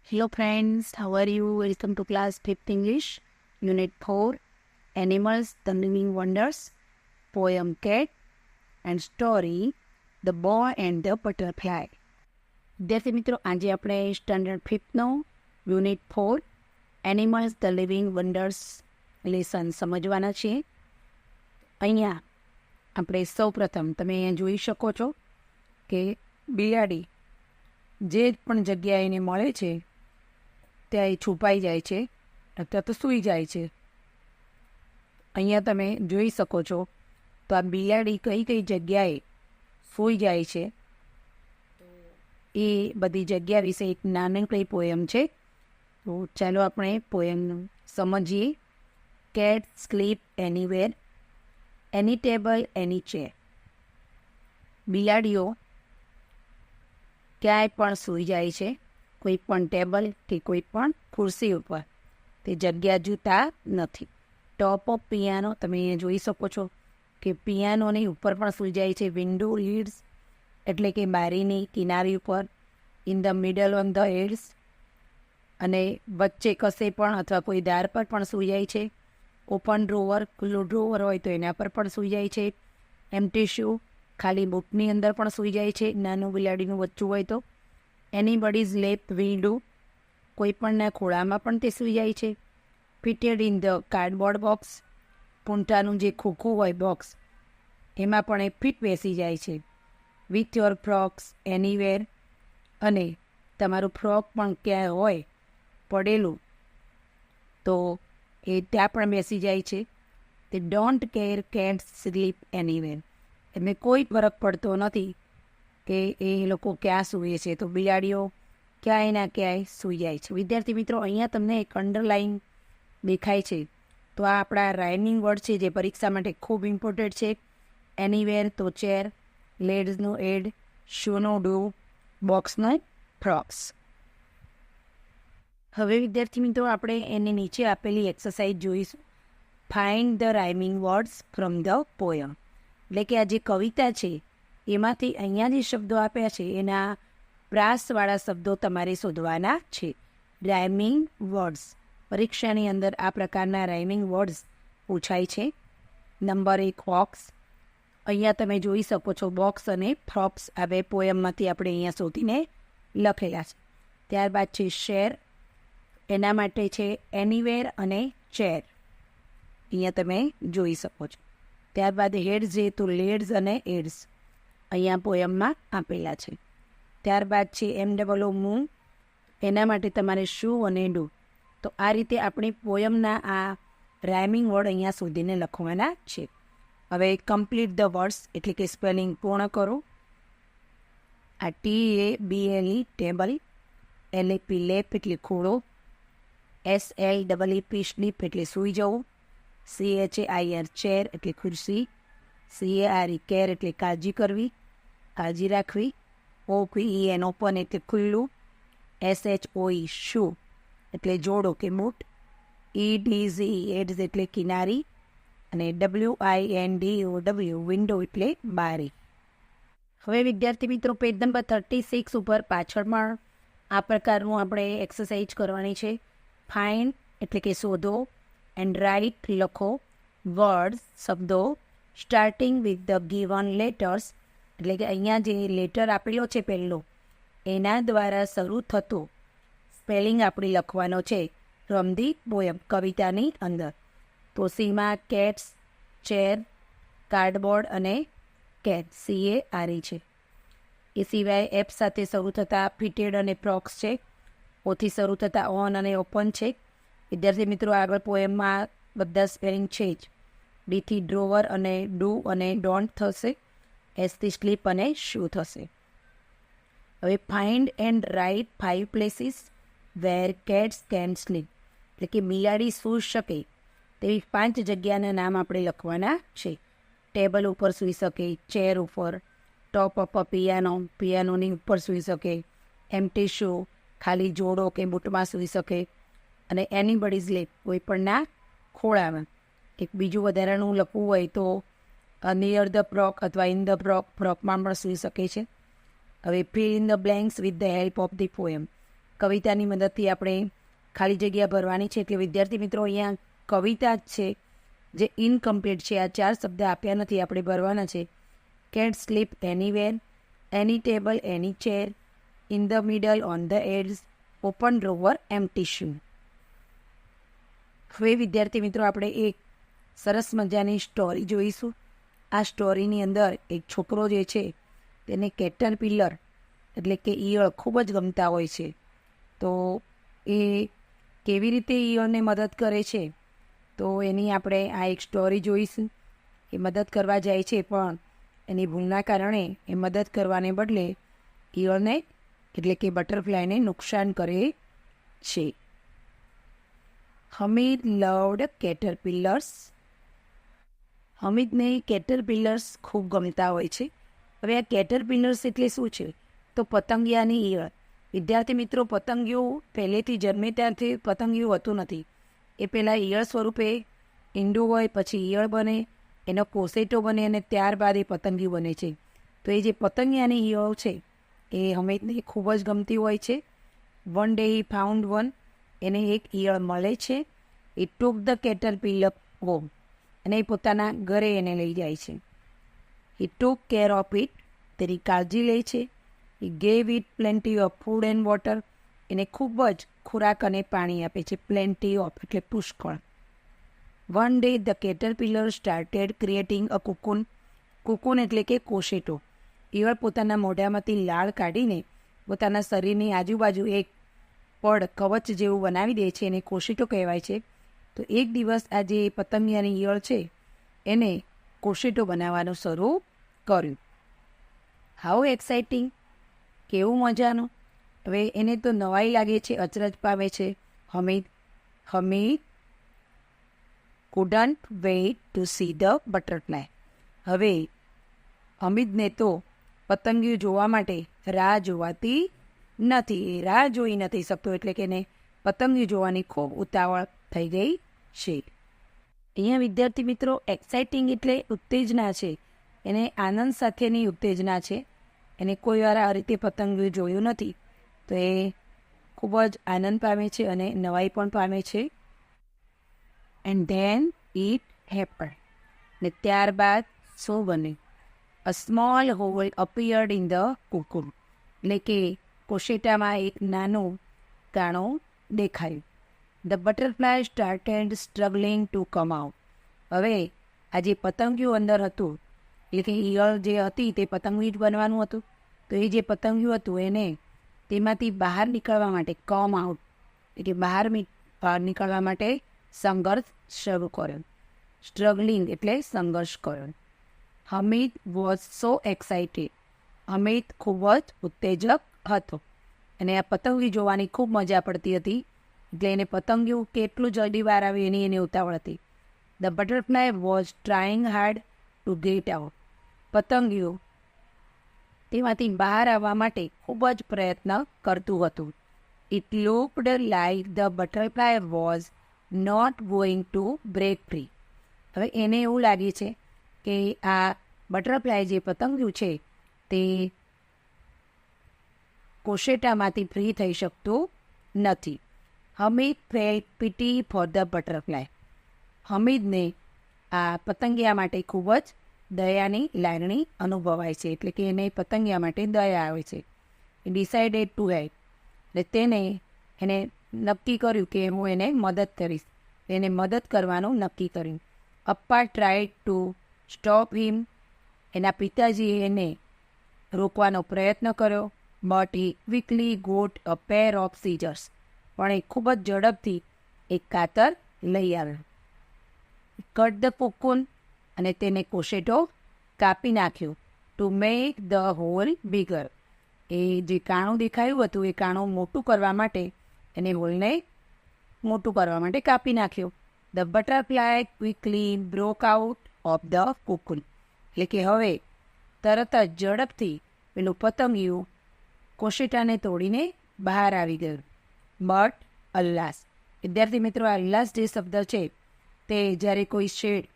Hello friends, how are you? Welcome to class 5th English, Unit 4, Animals, the Living Wonders, Poem Cat and Story, The Boy and the Butterfly. વિદ્યાર્થી મિત્રો, આજે આપણે standard 5નો unit 4 animals the living wonders lesson સમજવાના છીએ. અહીંયા આપણે સૌપ્રથમ તમે અહીંયા જોઈ શકો છો કે બિલાડી જે પણ જગ્યાએ એને મળે છે ત્યાં એ છુપાઈ જાય છે અથવા તો સૂઈ જાય છે. અહીંયા તમે જોઈ શકો છો તો આ બિલાડી કઈ કઈ જગ્યાએ સૂઈ જાય છે એ બધી જગ્યા વિશે એક નાનકડી પોયમ છે. તો ચાલો આપણે પોયમ સમજીએ. Cat sleep anywhere, any table any chair. બિલાડીઓ ક્યાંય પણ સૂઈ જાય છે, કોઈ પણ ટેબલ કે કોઈ પણ ખુરશી ઉપર. તે જગ્યા જોતા નથી. ટોપ ઓફ પિયાનો તમે અહીંયા જોઈ શકો છો કે પિયાનોની ઉપર પણ સૂઈ જાય છે. વિન્ડો લીડ્સ એટલે કે બારીની કિનારી ઉપર. In the middle on the heads અને વચ્ચે કશે પણ અથવા કોઈ દાર પર પણ સૂઈ જાય છે. ઓપન ડ્રોવર, ખુલ્લું ડ્રોવર હોય તો એના પર પણ સૂઈ જાય છે. એમ્પ્ટી શૂ, ખાલી બૂટની અંદર પણ સૂઈ જાય છે. નાનું બિલાડીનું બચ્ચું હોય તો. એનીબડીઝ લેપ વિલ ડુ, કોઈ પણના ખોળામાં પણ તે સૂઈ જાય છે. Fitted in the cardboard box, પૂંઠાનું જે ખોખું હોય બોક્સ એમાં પણ એ ફિટ બેસી જાય છે. વિથ યોર ફ્રોક્સ એનીવેર, અને તમારું ફ્રોક પણ ક્યાંય હોય પડેલું તો એ ત્યાં પણ બેસી જાય છે. તે don't care cats sleep anywhere, એમને કોઈ ફરક પડતો નથી કે એ લોકો ક્યાં સૂવે છે. તો બિલાડીઓ ક્યાંય ના ક્યાંય સૂઈ જાય છે. વિદ્યાર્થી મિત્રો, અહીંયા તમને એક અંડરલાઇન દેખાય છે તો આ આપણા રાઇમિંગ વર્ડ છે જે પરીક્ષા માટે ખૂબ ઇમ્પોર્ટન્ટ છે. એનીવેર તો ચેર, લેડ્સનો એડ, શૂનો ડુ, બોક્સનો ફ્રોક્સ. હવે વિદ્યાર્થી મિત્રો, આપણે એની નીચે આપેલી એક્સરસાઇઝ જોઈશું. Find the rhyming words from the poem. એટલે કે આ જે કવિતા છે એમાંથી અહીંયા જે શબ્દો આપ્યા છે એના પ્રાસવાળા શબ્દો તમારે શોધવાના છે. રાઇમિંગ વર્ડ્સ પરીક્ષાની અંદર આ પ્રકારના રાઇમિંગ વર્ડ્સ પૂછાય છે. Number 1 box. અહીંયા તમે જોઈ શકો છો બોક્સ અને ફ્રોક્સ આ બે પોયમમાંથી આપણે અહીંયા શોધીને લખેલા છે. ત્યારબાદ છે શેર, એના માટે છે એનીવેર અને ચેર, અહીંયા તમે જોઈ શકો છો. ત્યારબાદ હેડ્સ છે તો લેડ્સ અને એડ્સ અહીંયા પોયમમાં આપેલા છે. ત્યારબાદ છે MOO મૂવ, એના માટે તમારે શું અને ડુ. તો આ રીતે આપણી પોયમના આ રાઇમિંગ વર્ડ અહીંયા શોધીને લખવાના છે. હવે કમ્પ્લીટ ધ વર્ડ્સ એટલે કે સ્પેલિંગ પૂર્ણ કરો. આ TABLE ટેબલ, LAP લેપ એટલે ખોળો, SLEEP સ્લીપ એટલે સૂઈ જવું, CHAIR ચેર એટલે ખુરશી, CARE કેર એટલે કાળજી કરવી, કાળજી રાખવી, OPEN ઓપન એટલે ખુલ્લું, SHOE શૂ એટલે જોડો કે બૂટ, EDZ એડ્સ એટલે કિનારી, અને WINDOW વિન્ડો એટલે બારી. હવે વિદ્યાર્થી મિત્રો, પેજ નંબર 36 ઉપર પાછળમાં આ પ્રકારનું આપણે એક્સરસાઇઝ કરવાની છે. ફાઇન્ડ એટલે કે શોધો, એન્ડ રાઇટ લખો, વર્ડ્સ શબ્દો, starting with the given letters એટલે કે અહીંયા જે લેટર આપેલો છે પહેલો એના દ્વારા શરૂ થતો સ્પેલિંગ આપણે લખવાનો છે ફ્રોમ ધી પોયમ કવિતાની અંદર. તો સીમાં કેટ્સ, ચેર, કાર્ડબોર્ડ અને કેટ CARE છે. એ સિવાય એફ સાથે શરૂ થતા ફિટેડ અને ફ્રોક્સ છે. ઓથી શરૂ થતા ઓન અને ઓપન છે. વિદ્યાર્થી મિત્રો, આગળ પોએમમાં બધા સ્પેલિંગ છે જ. ડીથી ડ્રોવર અને ડુ અને ડોન્ટ થશે. એસથી સ્લીપ અને શૂ થશે. હવે find and write 5 places where cats can sleep એટલે કે બિલાડી સૂઈ શકે તેવી 5 જગ્યાના નામ આપણે લખવાના છે. ટેબલ ઉપર સૂઈ શકે, ચેર ઉપર, ટોપ ઓફ પિયાનો, પિયાનોની ઉપર સૂઈ શકે, એમ્પ્ટી શૂ ખાલી જોડો કે બૂટમાં સૂઈ શકે, અને એનીબડીઝ લેપ કોઈ પણના ખોળામાં. એક બીજું વધારાનું લખવું હોય તો નિયર ધ ફ્રોક અથવા ઇન ધ ફ્રોકમાં પણ સૂઈ શકે છે. હવે fill in the blanks with the help of the poem કવિતાની મદદથી આપણે ખાલી જગ્યા ભરવાની છે. એટલે વિદ્યાર્થી મિત્રો અહીંયા કવિતા જ છે જે ઇનકમ્પ્લીટ છે. આ 4 શબ્દ આપ્યા નથી, આપણે ભરવાના છે. Cat sleep anywhere, any table, any chair, in the middle, on the edge, open drawer, empty shoe. હવે વિદ્યાર્થી મિત્રો આપણે એક સરસ મજાની સ્ટોરી જોઈશું. આ સ્ટોરીની અંદર એક છોકરો જે છે તેને કેટરપિલર એટલે કે ઈયળ ખૂબ જ ગમતા હોય છે. તો એ કેવી રીતે ઈયળને મદદ કરે છે તો એની આપણે આ એક સ્ટોરી જોઈશું. એ મદદ કરવા જાય છે પણ એની ભૂલના કારણે એ મદદ કરવાને બદલે ઈયળને એટલે કે બટરફ્લાયને નુકસાન કરે છે. હમીદ લવડ કેટરપિલર્સ. હમીદને કેટરપિલર્સ ખૂબ ગમતા હોય છે. હવે આ કેટરપિલર્સ એટલે શું છે તો પતંગિયાની ઈયળ. વિદ્યાર્થી મિત્રો, પતંગિયું પહેલેથી જન્મે ત્યારથી પતંગિયું હોતું નથી. એ પહેલાં ઈયળ સ્વરૂપે ઈંડું હોય, પછી ઈયળ બને, એનો કોસેટો બને અને ત્યારબાદ એ પતંગિયું બને છે. તો એ જે પતંગિયાની ઈયળ છે એ હમીદને ખૂબ જ ગમતી હોય છે. વન ડે હી ફાઉન્ડ વન. એને એક ઈયળ મળે છે. એ ટૂક ધ કેટરપિલર હોમ. અને એ પોતાના ઘરે એને લઈ જાય છે. હી ટુક કેર ઓફ ઇટ. તેની કાળજી લે છે. હી gave it plenty of food and water. એને ખૂબ જ ખોરાક અને પાણી આપે છે. પ્લેન્ટી ઓફ એટલે પુષ્કળ. One day the Caterpillar started creating અ કુકુન. કુકુન એટલે કે કોશેટો. ઈયળ પોતાના મોઢામાંથી લાળ કાઢીને પોતાના શરીરની આજુબાજુ એક પડ કવચ જેવું બનાવી દે છે. એને કોશેટો કહેવાય છે. તો એક દિવસ આ જે પતંગિયાની ઈયળ છે એને કોશેટો બનાવવાનું શરૂ કર્યું. હાઉ એક્સાઇટિંગ, કેવું મજાનું. હવે એને તો નવાઈ લાગે છે, અચરજ પામે છે Hamid couldn't wait to see the butterfly. હવે હમીદને તો પતંગિયું જોવા માટે રાહ જોવાતી નથી. એ રાહ જોઈ નથી શકતો, એટલે કે એને પતંગિયું જોવાની ખૂબ ઉતાવળ થઈ ગઈ છે. અહીંયા વિદ્યાર્થી મિત્રો એક્સાઇટિંગ એટલે ઉત્તેજના છે. એને આનંદ સાથેની ઉત્તેજના છે. એને કોઈ વાર આ રીતે પતંગિયું જોયું નથી, તો એ ખૂબ જ આનંદ પામે છે અને નવાઈ પણ પામે છે. And then it happen. ને ત્યારબાદ શું બને? A small hole appeared in the cocoon. એટલે કે કોશેટામાં એક નાનું કાણું દેખાયું. The butterfly started struggling to come out. હવે આ જે પતંગિયું અંદર હતું, એટલે કે ઈયળ જે હતી તે પતંગિયું જ બનવાનું હતું. તો એ જે પતંગિયું હતું એને તેમાંથી બહાર નીકળવા માટે કમ આઉટ એટલે બહાર નીકળવા માટે સંઘર્ષ શરૂ કર્યો. સ્ટ્રગલિંગ એટલે સંઘર્ષ કર્યો. Hamid was so excited. Hamid ખૂબ જ ઉત્તેજક હતો અને આ પતંગિયું જોવાની ખૂબ મજા પડતી હતી. એટલે એને પતંગિયું કેટલું જલ્દી બહાર આવ્યું એની એને ઉતાવળ હતી. The butterfly was trying hard to get out. પતંગિયું તેમાંથી બહાર આવવા માટે ખૂબ જ પ્રયત્ન કરતું હતું. It looked like the butterfly was not going to break free. હવે એને એવું લાગે છે કે આ બટરફ્લાય જે પતંગિયું છે તે કોશેટામાંથી ફ્રી થઈ શકતું નથી. Hamid felt pity for the butterfly. હમીદને આ પતંગિયા માટે ખૂબ જ દયાની લાગણી અનુભવાય છે. એટલે કે એને પતંગિયા માટે દયા આવે છે. Decided to help. એટલે એને નક્કી કર્યું કે હું એને મદદ કરીશ. એને મદદ કરવાનું નક્કી કર્યું. Appa tried to stop him. એના પિતાજીએ એને રોકવાનો પ્રયત્ન કર્યો. But he quickly got a pair of scissors. પણ એ ખૂબ જ ઝડપથી એક કાતર લઈ આવ્યો. Cut the cocoon. અને તેને કોશેટો કાપી નાખ્યો. To make the hole bigger. એ જે કાણું દેખાયું હતું એ કાણું મોટું કરવા માટે એને હોલને મોટું કરવા માટે કાપી નાખ્યો. The butterfly quickly broke out of the cocoon. એટલે કે હવે તરત જ ઝડપથી પેલું પતંગિયું કોશેટાને તોડીને બહાર આવી ગયું. બટ અલ્લાસ. વિદ્યાર્થી મિત્રો, આ અલ્લાસ જે શબ્દ છે તે જ્યારે કોઈ શેડ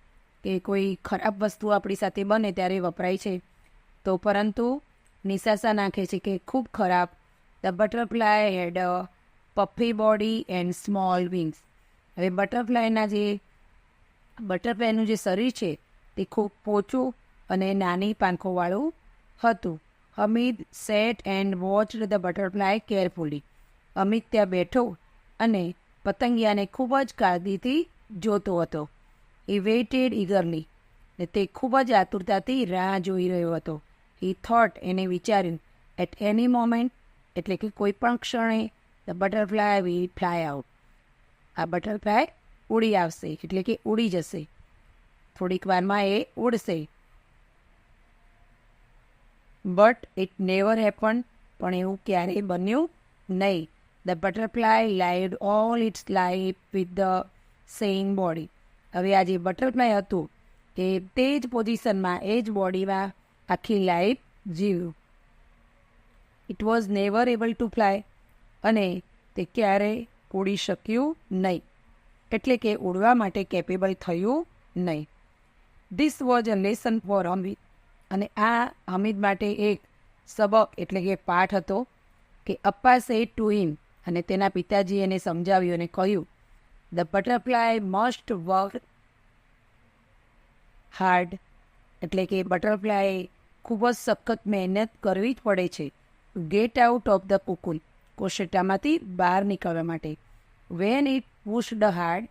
કે કોઈ ખરાબ વસ્તુ આપણી સાથે બને ત્યારે વપરાય છે. તો પરંતુ નિશાસા નાખે છે કે ખૂબ ખરાબ the butterfly had a puffy body and small wings. હવે બટરફ્લાયનું જે શરીર છે તે ખૂબ પોચું અને નાની પાંખોવાળું હતું. Hamid set and watched the butterfly carefully. Amit ત્યાં બેઠો અને પતંગિયાને ખૂબ જ કાળજીથી જોતો હતો. હી વેઇટેડ ઇગરલી. ને તે ખૂબ જ આતુરતાથી રાહ જોઈ રહ્યો હતો. હી થોટ, એને વિચાર્યું, એટ એની મોમેન્ટ, એટલે કે કોઈ પણ ક્ષણે, the butterfly will fly out. આ બટરફ્લાય ઉડી આવશે, એટલે કે ઉડી જશે. થોડીક વારમાં એ ઉડશે. But it never happen. પણ એવું ક્યારેય બન્યું નહીં. The butterfly lived all its life with the same body. હવે આ જે બટરફ્લાય હતું એ તે જ પોઝિશનમાં, એ જ બોડીમાં આખી લાઈફ જીવ્યું. It was never able to fly. અને તે ક્યારેય ઉડી શક્યું નહીં, એટલે કે ઉડવા માટે કેપેબલ થયું નહીં. This was a lesson for Hamid. અને આ હમીદ માટે એક સબક, એટલે કે પાઠ હતો. કે અપ્પા સેડ ટુ હિમ, અને તેના પિતાજી એને સમજાવ્યું અને કહ્યું, the butterfly must work hard. એટલે કે બટરફ્લાય ખૂબ જ સખત મહેનત કરવી જ પડે છે. Get out of the cocoon. કોશેટામાંથી બહાર નીકળવા માટે. When it pushed hard.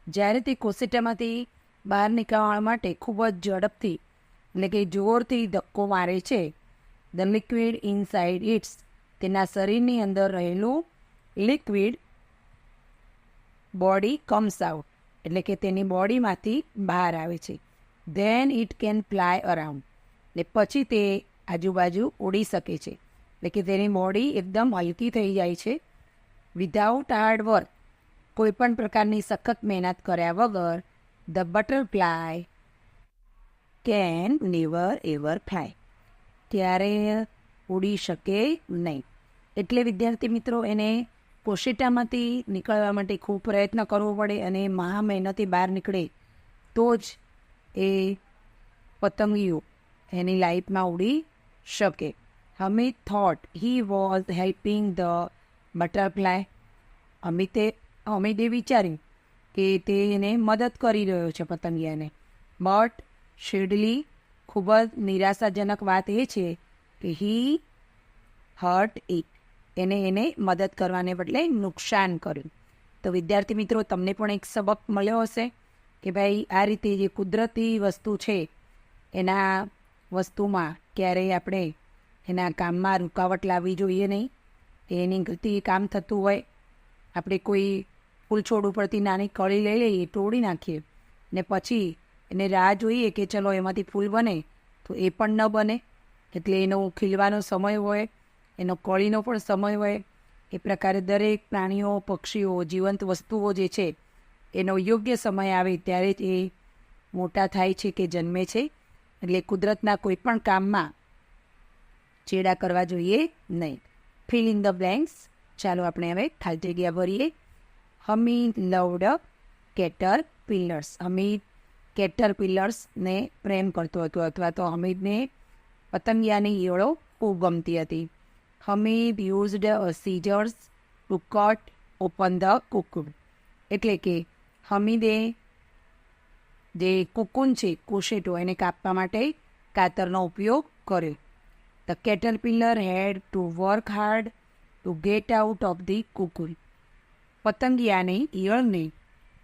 જ્યારે તે કોશેટામાંથી બહાર નીકળવા માટે ખૂબ જ ઝડપથી, એટલે કે જોરથી ધક્કો મારે છે, ધ લિક્વિડ ઇનસાઇડ ઇટ્સ. તેના શરીરની અંદર રહેલું લિક્વિડ બોડી કમ્સ આઉટ. એટલે કે તેની બોડીમાંથી બહાર આવે છે. Then it can fly around. ને પછી તે આજુબાજુ ઉડી શકે છે. એટલે કે તેની બોડી એકદમ હલકી થઈ જાય છે. Without hard work. કોઈ પણ પ્રકારની સખત મહેનત કર્યા વગર the butterfly can never ever fly. ત્યારે ઉડી શકે નહીં. એટલે વિદ્યાર્થી મિત્રો, એને કોશેટામાંથી નીકળવા માટે ખૂબ પ્રયત્ન કરવો પડે અને મહા મહેનતે બહાર નીકળે તો જ એ પતંગિયું એની લાઈફમાં ઉડી શકે. Hamid thought he was helping the butterfly. હમીદે વિચાર્યું કે તે એને મદદ કરી રહ્યો છે પતંગિયાને. બટ શેડલી, ખૂબ જ નિરાશાજનક વાત એ છે કે હી હર્ટ ઇટ. એને મદદ કરવાને બદલે નુકસાન કર્યું. તો વિદ્યાર્થી મિત્રો, તમને પણ એક સબક મળ્યો હશે કે ભાઈ આ રીતે જે કુદરતી વસ્તુ છે એના વસ્તુમાં ક્યારેય આપણે એના કામમાં રૂકાવટ લાવવી જોઈએ નહીં. એની ગતિ કામ થતું હોય, આપણે કોઈ ફૂલ છોડ ઉપરથી નાની કળી લઈ લઈએ, તોડી નાખીએ ને પછી એને રાહ જોઈએ કે ચલો એમાંથી ફૂલ બને, તો એ પણ ન બને. એટલે એનો ખીલવાનો સમય હોય, એનો કળીનો પણ સમય હોય. એ પ્રકારે દરેક પ્રાણીઓ, પક્ષીઓ, જીવંત વસ્તુઓ જે છે એનો યોગ્ય સમય આવે ત્યારે જ એ મોટા થાય છે કે જન્મે છે. એટલે કુદરતના કોઈ પણ કામમાં ચેડા કરવા જોઈએ નહીં. Fill in the blanks. ચાલો આપણે હવે ખાલી જગ્યા ભરીએ. Hamid loved caterpillars. હમીદ કેટરપિલર્સને પ્રેમ કરતો હતો, અથવા તો હમીદને પતંગિયાની ઈયળો ખૂબ ગમતી હતી. Hamid used scissors to cut open the cocoon. એટલે કે હમીદે જે કુકુન છે, કોશેટો, એને કાપવા માટે કાતરનો ઉપયોગ કર્યો. The caterpillar had to work hard to get out of the cocoon. પતંગિયાને, ઈયળને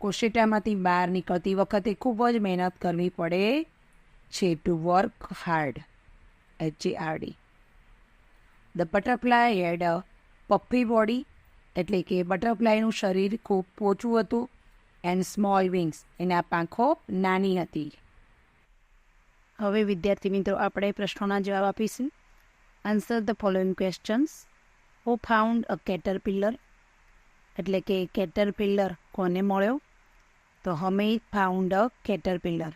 કોશેટામાંથી બહાર નીકળતી વખતે ખૂબ જ મહેનત કરવી પડે છે. To work hard, HARD. The butterfly had a puffy body. એટલે કે બટરફ્લાયનું શરીર ખૂબ પોચું હતું. And small wings. એના પાંખો નાની હતી. હવે વિદ્યાર્થી મિત્રો, આપણે પ્રશ્નોના જવાબ આપીશું. Answer the following questions. Who found a caterpillar. એટલે કે કેટરપિલર કોને મળ્યો? તો હમીદ ફાઉન્ડ અ કેટરપિલર.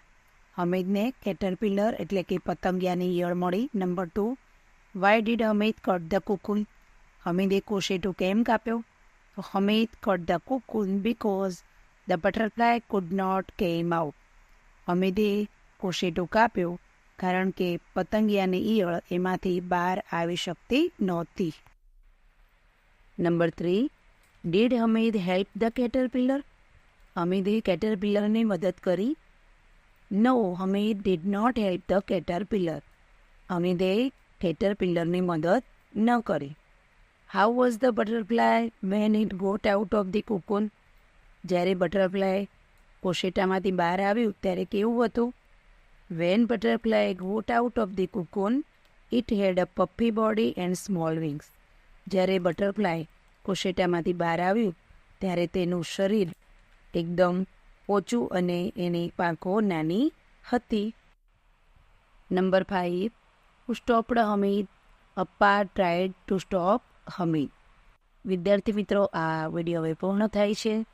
હમીદને કેટરપિલર એટલે કે પતંગિયાની ઈયળ મળી. Number 2, why did Hamid cut the cocoon. હમીદે કોશેટો કેમ કાપ્યો? તો Hamid cut the cocoon because the butterfly could not came out. હમીદે કોશેટો કાપ્યો કારણ કે પતંગિયાની ઈયળ એમાંથી બહાર આવી શકતી નહોતી. Number 3, did Hamid help the caterpillar? હમીદે કેટરપિલરની મદદ કરી? No, Hamid did not help the caterpillar. હમીદે કેટરપિલરની મદદ ન કરી. How was the butterfly when it got out of the cocoon? જ્યારે બટરફ્લાય કોશેટામાંથી બહાર આવ્યું ત્યારે કેવું હતું? When butterfly got out of the cocoon it had a puffy body and small wings. જ્યારે બટરફ્લાય કોશેટામાંથી બહાર આવ્યું ત્યારે તેનું શરીર એકદમ ઓછું અને એની પાંખો નાની હતી. Number 5, who stopped Hamid? Appa tried to stop Hamid. વિદ્યાર્થી મિત્રો, આ વિડીયો હવે પૂર્ણ થાય છે.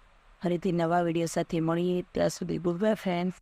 ફરીથી નવા વિડીયો સાથે મળીએ. ત્યાં સુધી ગુડ બાય ફ્રેન્ડ્સ.